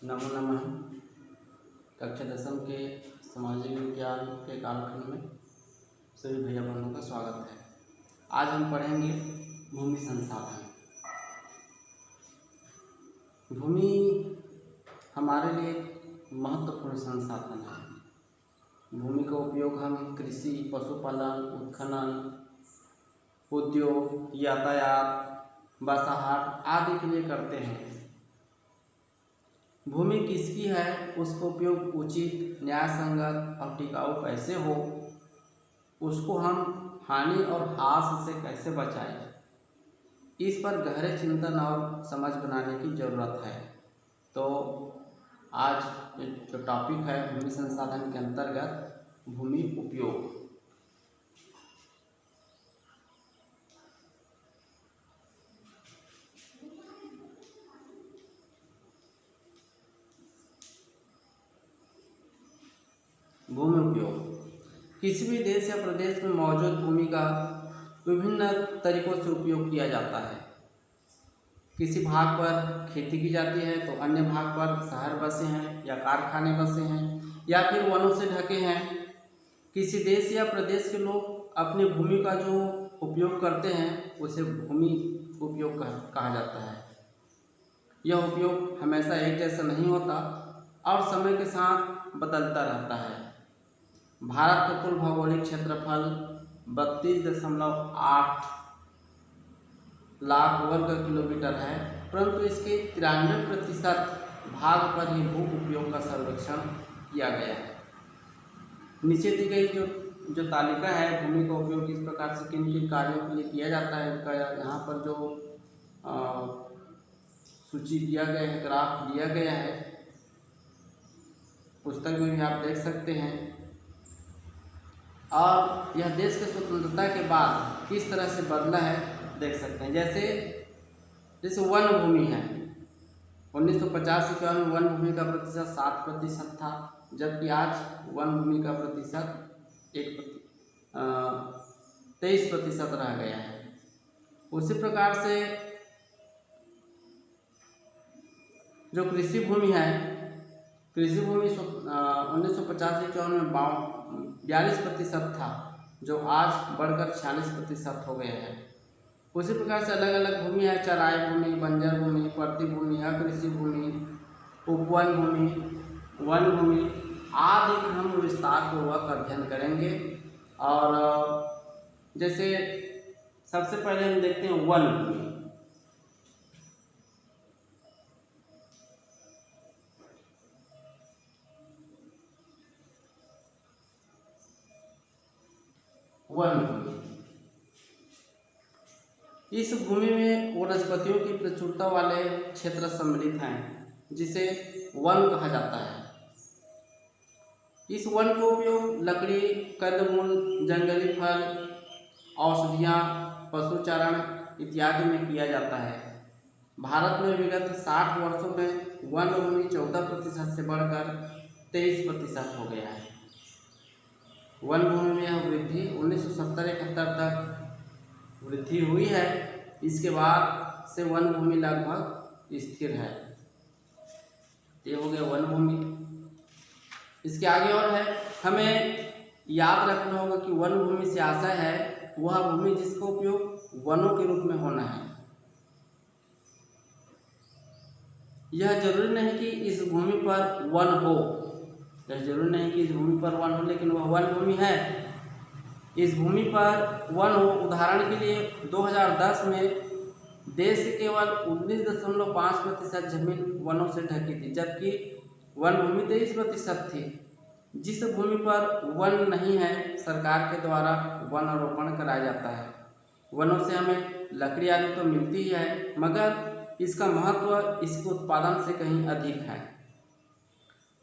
नमो नमः। कक्षा 10वीं के सामाजिक विज्ञान के कालखंड में सभी भैया बहनों का स्वागत है। आज हम पढ़ेंगे भूमि संसाधन। भूमि हमारे लिए महत्वपूर्ण संसाधन है। भूमि का उपयोग हम कृषि, पशुपालन, उत्खनन, उद्योग, यातायात, बसाहट आदि के लिए करते हैं। भूमि किसकी है, उसका उपयोग उचित, न्याय संगत और टिकाऊ कैसे हो, उसको हम हानि और ह्रास से कैसे बचाएं, इस पर गहरे चिंतन और समझ बनाने की ज़रूरत है। तो आज जो टॉपिक है भूमि संसाधन के अंतर्गत भूमि उपयोग। भूमि उपयोग किसी भी देश या प्रदेश में मौजूद भूमि का विभिन्न तरीकों से उपयोग किया जाता है। किसी भाग पर खेती की जाती है तो अन्य भाग पर शहर बसे हैं या कारखाने बसे हैं या फिर वनों से ढके हैं। किसी देश या प्रदेश के लोग अपनी भूमि का जो उपयोग करते हैं उसे भूमि उपयोग कहा जाता है। यह उपयोग हमेशा एक जैसा नहीं होता और समय के साथ बदलता रहता है। भारत का कुल भौगोलिक क्षेत्रफल 32.8 लाख वर्ग किलोमीटर है, परंतु इसके 93% भाग पर ही भू उपयोग का सर्वेक्षण किया गया है। नीचे दी गई जो तालिका है भूमि का उपयोग किस प्रकार से किन किन कार्यों के लिए किया जाता है, इनका यहाँ पर जो सूची दिया गया है, ग्राफ दिया गया है, पुस्तक में भी आप देख सकते हैं। और यह देश के स्वतंत्रता के बाद किस तरह से बदला है देख सकते हैं। जैसे वन भूमि है, 1950 में वन भूमि का प्रतिशत 7% था, जबकि आज वन भूमि का प्रतिशत 23% रह गया है। उसी प्रकार से जो कृषि भूमि है, कृषि भूमि 1950 में 42% था, जो आज बढ़कर 46% हो गया है। उसी प्रकार से अलग अलग भूमि है, चराई भूमि, बंजर भूमि, प्रति भूमि, अकृषि भूमि, उपवन भूमि, वन भूमि आदि का हम विस्तार पूर्वक अध्ययन करेंगे। और जैसे सबसे पहले हम देखते हैं वन भूमि। वन भूमि, इस भूमि में वनस्पतियों की प्रचुरता वाले क्षेत्र सम्मिलित हैं, जिसे वन कहा जाता है। इस वन का उपयोग लकड़ी, कंदमूल, जंगली फल, औषधियाँ, पशुचारण इत्यादि में किया जाता है। भारत में विगत 60 वर्षों में वन भूमि 14% से बढ़कर 23% हो गया है। वन भूमि में यह वृद्धि 1970-71 तक वृद्धि हुई है। इसके बाद से वन भूमि लगभग स्थिर है। ये हो गया वन भूमि। इसके आगे और है, हमें याद रखना होगा कि वन भूमि से आशय है वह भूमि जिसका उपयोग वनों के रूप में होना है। यह जरूरी नहीं कि इस भूमि पर वन हो, यह जरूरी नहीं कि इस भूमि पर वन हो, लेकिन वह वन भूमि है। इस भूमि पर वन हो, उदाहरण के लिए 2010 में देश की केवल 19.5% जमीन वनों से ढकी थी, जबकि वन भूमि 23% थी। जिस भूमि पर वन नहीं है, सरकार के द्वारा वन आरोपण कराया जाता है। वनों से हमें लकड़ी आदि तो मिलती ही है, मगर इसका महत्व इसके उत्पादन से कहीं अधिक है।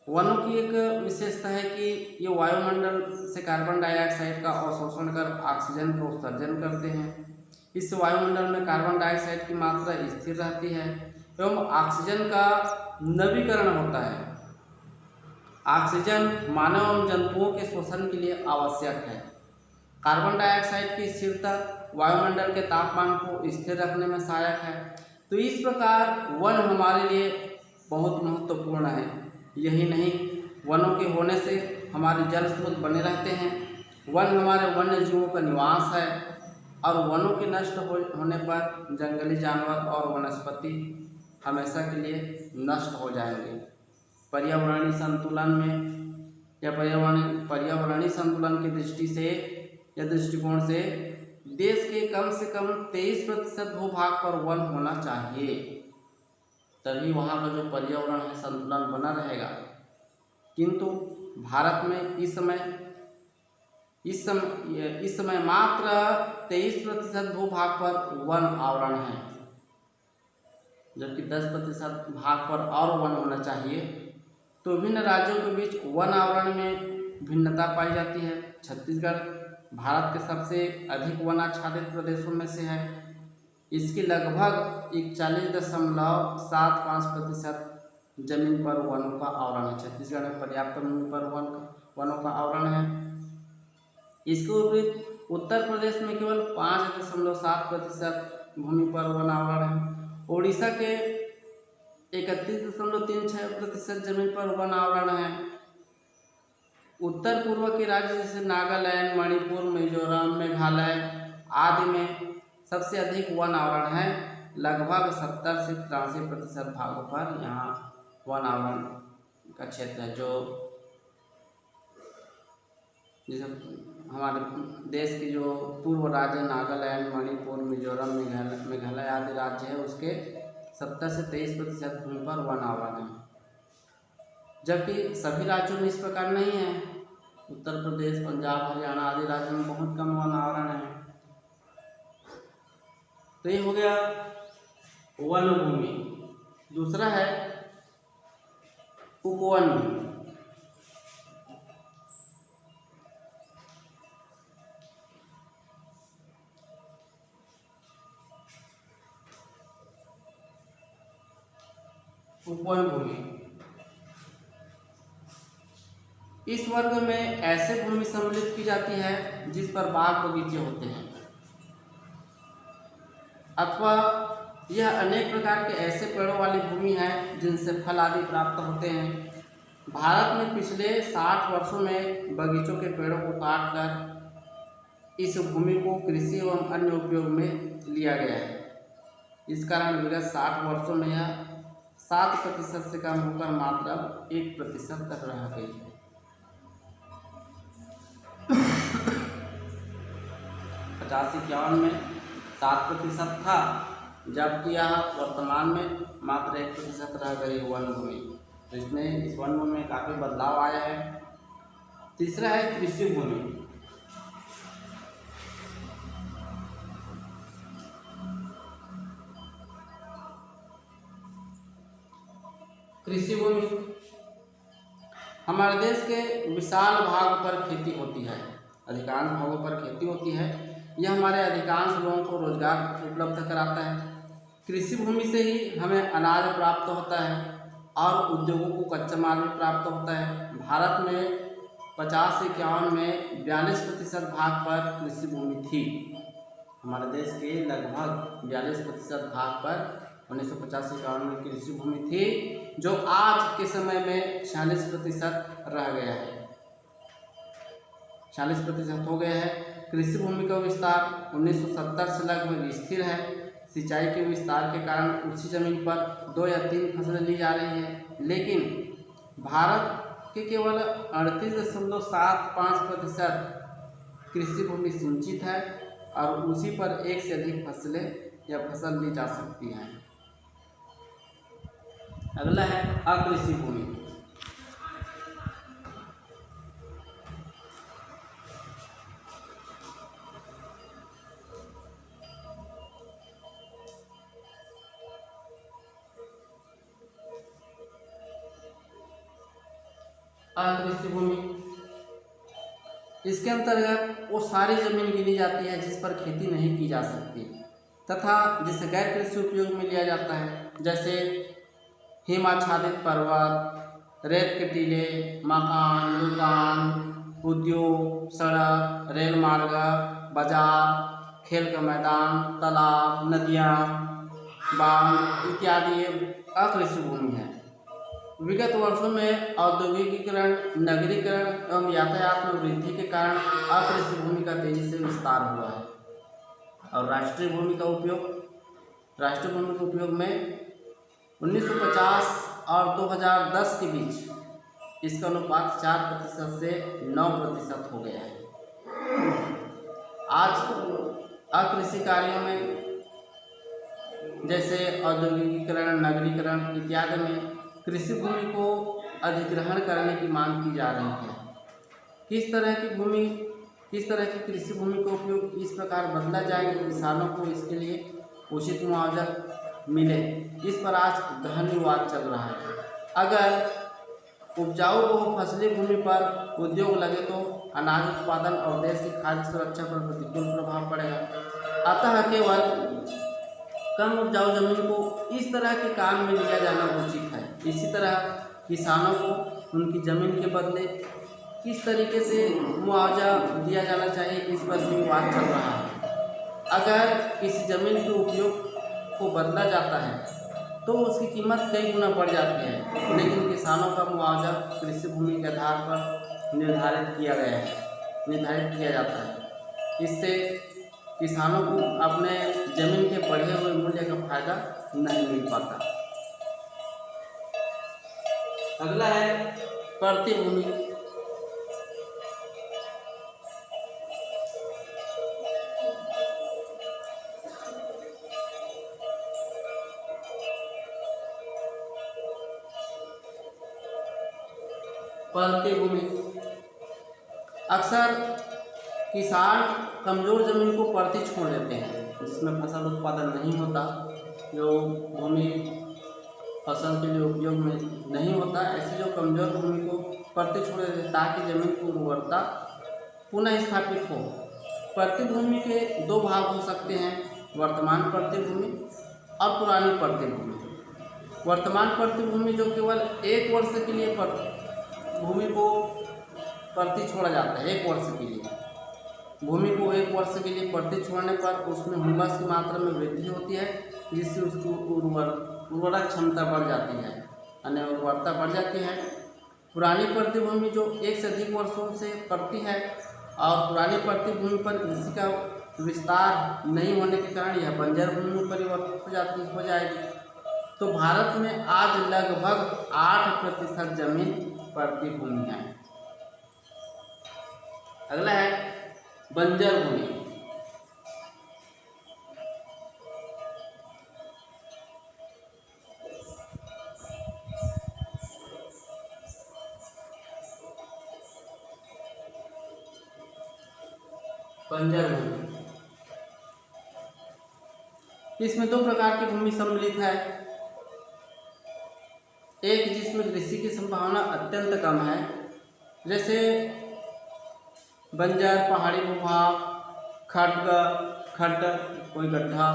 वनों की एक विशेषता है कि ये वायुमंडल से कार्बन डाइऑक्साइड का अवशोषण कर ऑक्सीजन का उत्सर्जन करते हैं। इस वायुमंडल में कार्बन डाइऑक्साइड की मात्रा स्थिर रहती है एवं ऑक्सीजन का नवीकरण होता है। ऑक्सीजन मानव एवं जंतुओं के शोषण के लिए आवश्यक है। कार्बन डाइऑक्साइड की स्थिरता वायुमंडल के तापमान को स्थिर रखने में सहायक है। तो इस प्रकार वन हमारे लिए बहुत महत्वपूर्ण है। यही नहीं, वनों के होने से हमारे जल स्रोत बने रहते हैं। वन हमारे वन्य जीवों का निवास है और वनों के नष्ट होने पर जंगली जानवर और वनस्पति हमेशा के लिए नष्ट हो जाएंगे। पर्यावरणीय संतुलन में या पर्यावरणीय संतुलन की दृष्टि से या दृष्टिकोण से देश के कम से कम 23% भूभाग पर वन होना चाहिए, तभी वहाँ का जो पर्यावरण है संतुलन बना रहेगा। किंतु भारत में इस समय मात्र 23% भूभाग पर वन आवरण है, जबकि 10% भाग पर और वन होना चाहिए। तो विभिन्न राज्यों के बीच वन आवरण में भिन्नता पाई जाती है। छत्तीसगढ़ भारत के सबसे अधिक वनाच्छादित प्रदेशों में से है। इसकी लगभग 41.75% जमीन पर वनों का आवरण है। छत्तीसगढ़ में पर्याप्त भूमि पर वनों का आवरण है। इसके विपरीत उत्तर प्रदेश में केवल 5.7% भूमि पर वन आवरण है। ओडिशा के 31.36% जमीन पर वन आवरण है। उत्तर पूर्व के राज्य जैसे नागालैंड, मणिपुर, मिजोरम, मेघालय आदि में सबसे अधिक वन आवरण है। लगभग 70 से 83% भागों पर यहाँ वन आवरण का क्षेत्र है, जो जैसे हमारे देश के जो पूर्व राज्य नागालैंड, मणिपुर, मिजोरम, मेघालय आदि राज्य है, उसके 70 से 23% भूमि पर वन आवरण है। जबकि सभी राज्यों में इस प्रकार नहीं है। उत्तर प्रदेश, पंजाब, हरियाणा आदि राज्यों में बहुत कम वन आवरण है। तो ये हो गया वन भूमि। दूसरा है उपवन भूमि। उपवन भूमि इस वर्ग में ऐसे भूमि सम्मिलित की जाती है जिस पर बाग बगीचे होते हैं, अथवा यह अनेक प्रकार के ऐसे पेड़ों वाली भूमि है जिनसे फल आदि प्राप्त होते हैं। भारत में पिछले 60 वर्षों में बगीचों के पेड़ों को काटकर इस भूमि को कृषि एवं अन्य उपयोग में लिया गया है। इस कारण विगत 60 वर्षों में यह 7% से कम होकर मात्र 1% तक रह गई है। 50-51 में 7% था, जबकि यह वर्तमान में मात्र 1% रह गई वन भूमि। तो इसमें इस वन भूमि में काफ़ी बदलाव आया है। तीसरा है कृषि भूमि। कृषि भूमि हमारे देश के विशाल भाग पर खेती होती है, अधिकांश भागों पर खेती होती है। यह हमारे अधिकांश लोगों को रोजगार उपलब्ध कराता है। कृषि भूमि से ही हमें अनाज प्राप्त होता है और उद्योगों को कच्चा माल भी प्राप्त होता है। भारत में 50 से 51 में 42% भाग पर कृषि भूमि थी। हमारे देश के लगभग 42% भाग पर 1950 से 51 में कृषि भूमि थी, जो आज के समय में 46% रह गया है, 40% हो गया है। कृषि भूमि का विस्तार 1970 से लगभग स्थिर है। सिंचाई के विस्तार के कारण उसी जमीन पर 2 या 3 फसलें ली जा रही हैं, लेकिन भारत के केवल 38.75% कृषि भूमि सिंचित है और उसी पर एक से अधिक फसलें या फसल ली जा सकती हैं। अगला है अकृषि भूमि। अकृषि भूमि इसके अंतर्गत वो सारी जमीन गिनी जाती है जिस पर खेती नहीं की जा सकती तथा जिसे गैर कृषि उपयोग में लिया जाता है, जैसे हिमाच्छादित पर्वत, रेत के टीले, मकान, दुकान, उद्योग, सड़क, रेल मार्ग, बाजार, खेल का मैदान, तालाब, नदियाँ, बांध इत्यादि अकृषि भूमि है। विगत वर्षों में औद्योगिकीकरण, नगरीकरण एवं यातायात में वृद्धि के कारण अकृषि भूमि का तेजी से विस्तार हुआ है। और राष्ट्रीय भूमि का उपयोग में 1950 और 2010 के बीच इसका अनुपात 4% से 9% हो गया है। आज अकृषि कार्यों में जैसे औद्योगिकीकरण, नगरीकरण इत्यादि में कृषि भूमि को अधिग्रहण करने की मांग की जा रही है। किस तरह की कृषि भूमि का उपयोग इस प्रकार बदला जाए कि किसानों को इसके लिए उचित मुआवजा मिले, इस पर आज गहन विवाद चल रहा है। अगर उपजाऊ बहुफसली भूमि पर उद्योग लगे तो अनाज उत्पादन और देश की खाद्य सुरक्षा पर प्रतिकूल प्रभाव पड़ेगा। अतः केवल कम उपजाऊ जमीन को इस तरह के काम में लिया जाना उचित है। इसी तरह किसानों को उनकी ज़मीन के बदले किस तरीके से मुआवजा दिया जाना चाहिए, इस पर भी विवाद चल रहा है। अगर किसी ज़मीन के उपयोग को बदला जाता है तो उसकी कीमत कई गुना बढ़ जाती है, लेकिन किसानों का मुआवजा कृषि भूमि के आधार पर निर्धारित किया जाता है। इससे किसानों को अपने ज़मीन के बढ़े हुए मूल्य का फायदा नहीं मिल पाता। अगला है पड़ती भूमि। पड़ती भूमि अक्सर किसान कमज़ोर ज़मीन को पड़ती छोड़ देते हैं, जिसमें फसल उत्पादन नहीं होता, जो भूमि फसल के लिए उपयोग में नहीं होता। ऐसी जो कमज़ोर भूमि को पड़ती छोड़ देते हैं ताकि ज़मीन की उर्वरता पुनः स्थापित हो। पड़ती भूमि के दो भाग हो सकते हैं, वर्तमान पड़ती भूमि और पुरानी पड़ती भूमि। वर्तमान पड़ती भूमि जो केवल 1 वर्ष के लिए भूमि को पड़ती छोड़ा जाता है। 1 वर्ष के लिए भूमि को 1 वर्ष के लिए पड़ती छोड़ने पर उसमें ह्यूमस की मात्रा में वृद्धि होती है, जिससे उसकी उर्वरक क्षमता बढ़ जाती है, यानी उर्वरता बढ़ जाती है। पुरानी पड़ती भूमि जो 1 से अधिक वर्षों से पड़ती है और पुरानी पड़ती भूमि पर कृषि का विस्तार नहीं होने के कारण यह बंजर भूमि में परिवर्तित हो जाएगी। तो भारत में आज लगभग 8% जमीन पड़ती भूमि है। अगला है बंजर भूमि। बंजर भूमि इसमें 2 प्रकार की भूमि सम्मिलित है। एक जिसमें कृषि की संभावना अत्यंत कम है, जैसे बंजर पहाड़ी भूभाग, खड्ड कोई गड्ढा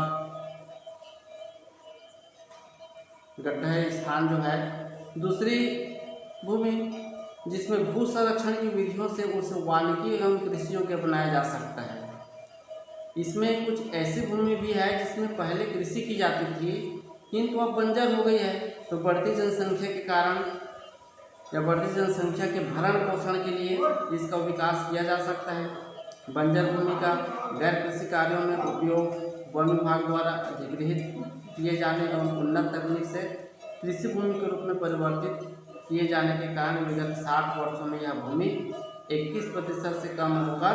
स्थान जो है। दूसरी भूमि जिसमें भू संरक्षण की विधियों से उस वानिकी एवं कृषियों के अपनाया जा सकता है। इसमें कुछ ऐसी भूमि भी है जिसमें पहले कृषि की जाती थी किंतु अब बंजर हो गई है। तो बढ़ती जनसंख्या के कारण या बढ़ती जनसंख्या के भरण पोषण के लिए इसका विकास किया जा सकता है। बंजर भूमि का गैर कृषि कार्यों में उपयोग वन विभाग द्वारा अधिग्रहित किए जाने एवं उन्नत तकनीक से कृषि भूमि के रूप में परिवर्तित किए जाने के कारण विगत 60 वर्षों में यह भूमि 21% से कम होकर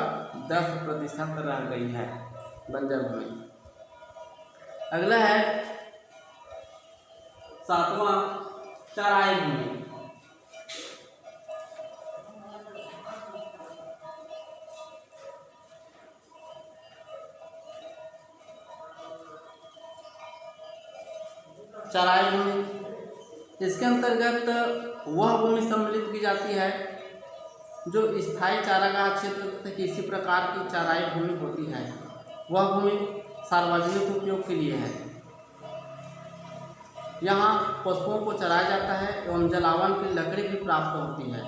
10% रह गई है, बंजर भूमि। अगला है 7वां चराई भूमि। चराई भूमि इसके अंतर्गत वह भूमि सम्मिलित की जाती है जो स्थायी चारागाह क्षेत्र तथा किसी प्रकार की चराई भूमि होती है। वह भूमि सार्वजनिक उपयोग के लिए है। यहाँ पशुओं को चराया जाता है एवं जलावन की लकड़ी भी प्राप्त होती है,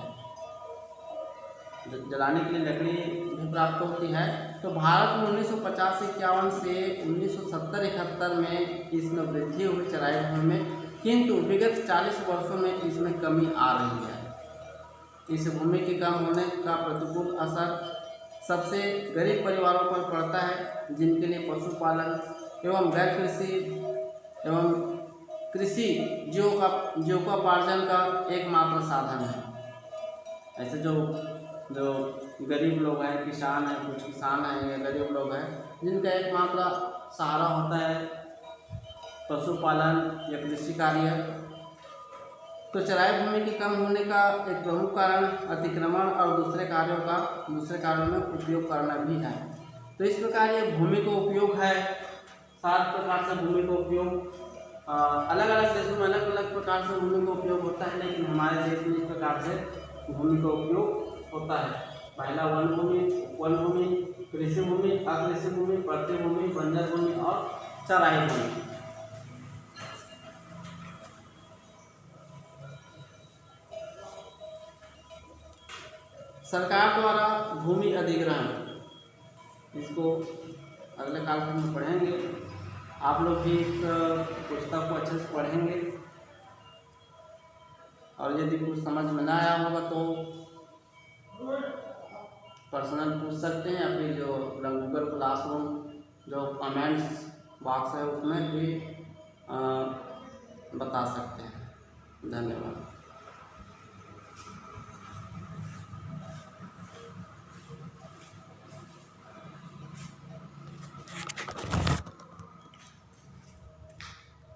जलाने के लिए लकड़ी भी प्राप्त होती है। तो भारत में 1950-51 से 1970-71 में इसमें वृद्धि हुई चराई भूमि में, किंतु विगत 40 वर्षों में इसमें कमी आ रही है। इस भूमि के कम होने का प्रतिकूल असर सबसे गरीब परिवारों पर पड़ता है, जिनके लिए पशुपालन एवं गैर कृषि एवं कृषि जीविकोपार्जन का एकमात्र साधन है। ऐसे जो गरीब लोग हैं, किसान हैं, कुछ किसान हैं या गरीब लोग हैं, जिनका एकमात्र सहारा होता है पशुपालन या कृषि कार्य। तो चराई भूमि के कम होने का एक प्रमुख कारण अतिक्रमण और दूसरे कार्यों में उपयोग करना भी है। तो इस प्रकार ये भूमि का उपयोग है। 7 प्रकार से भूमि का उपयोग, अलग अलग देशों में अलग अलग प्रकार से भूमि का उपयोग होता है, लेकिन हमारे देश में इस प्रकार से भूमि का उपयोग होता है। पहला वन भूमि, कृषि भूमि, अकृषि भूमि, पट्टी भूमि, बंजर भूमि और चराई भूमि। सरकार द्वारा भूमि अधिग्रहण, इसको अगले कालखंड में पढ़ेंगे। आप लोग भी इस पुस्तक को अच्छे से पढ़ेंगे और यदि कुछ समझ में ना आया होगा तो पर्सनल पूछ सकते हैं, या फिर जो गूगल क्लासरूम जो कमेंट्स बॉक्स है उसमें भी बता सकते हैं। धन्यवाद।